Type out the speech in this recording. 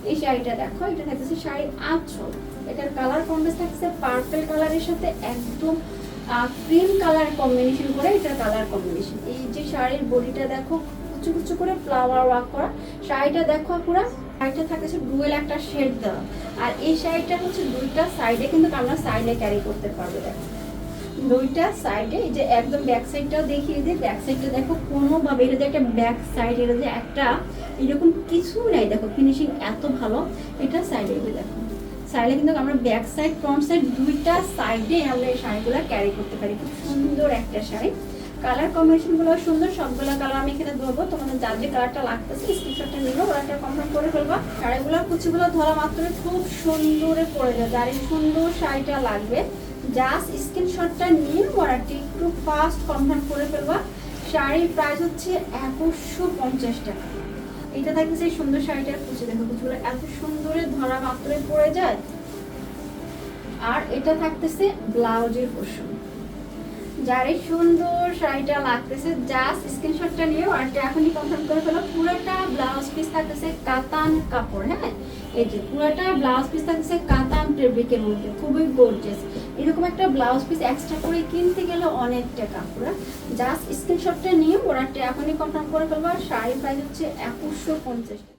এই শাড়িটা দেখো, এটা থাকতেছে শাড়ি আঁচল। এটার কালার কম্বিনেশন থাকছে পার্পল কালারের সাথে একদম ক্রিম কালার কম্বিনেশন করে, এটার কালার কম্বিনেশন। এই যে শাড়ির বডিটা দেখো কুচু কুচু করে ফ্লাওয়ার ওয়ার্ক করা। শাড়িটা দেখো পুরো, শাড়িটা থাকতেছে ডুয়েল একটা শেড দেওয়া। আর এই শাড়িটা হচ্ছে দুইটা সাইডে কিন্তু আমরা সাইডে ক্যারি করতে পারবো। দেখো দুইটা সাইডে, এই যে একদম ব্যাক সাইডটাও দেখিয়ে দিই। ব্যাক সাইডটা দেখো কোনোভাবে এটা যে একটা ব্যাক সাইড, এটা যে একটা এরকম কিছু নাই। দেখো ফিনিশিং এত ভালো। এটা সাইডে দেখো, সাইডে কিন্তু আমরা ব্যাক সাইড ফ্রন্ট সাইড দুইটা সাইডে আমরা এই শাড়িগুলো ক্যারি করতে পারি। খুব সুন্দর একটা শাড়ি। কালার কম্বিনেশনগুলো সুন্দর, সবগুলো কালার আমি এখানে দেবো। তোমাদের যার যে কালারটা লাগতেছে স্ক্রিনশটটা নিলো, ওটা কনফার্ম করে ফেলবা। শাড়িগুলোর কুচিগুলো ধরা মাত্র খুব সুন্দরে পড়ে যায়। যার এই সুন্দর শাড়িটা লাগবে জাস্ট স্ক্রিনশটটা নিয়ে অর্ডারটি একটু ফাস্ট কনফার্ম করে ফেলবা। শাড়ির প্রাইস হচ্ছে 2150 টাকা। এটা থাকতেছে এই সুন্দর শাড়িটার কুচি, দেখো কুচিগুলো এত সুন্দরে ধরা মাত্রই পড়ে যায়। আর এটা থাকতেছে ব্লাউজের পোর্শন। যার এই সুন্দর শাড়িটা লাগতেছে জাস্ট স্ক্রিনশটটা নিয়ে অর্ডারটা এখনই কনফার্ম করে ফেলো। পুরোটা ব্লাউজ পিস থাকতেছে কাতান কাপড়। হ্যাঁ, এই যে পুরোটা ব্লাউজ পিস থাকতেছে কাতান ফেব্রিকের মধ্যে, খুবই গর্জিয়াস। এরকম একটা ব্লাউজ পিস এক্সট্রা করে কিনতে গেলে অনেক টাকা। পুরো জাস্ট স্ক্রিনশটটা নিয়ে অর্ডারটা এখনই কনফার্ম করে ফেলবো। শাড়ির প্রাইস হচ্ছে 2150 টাকা।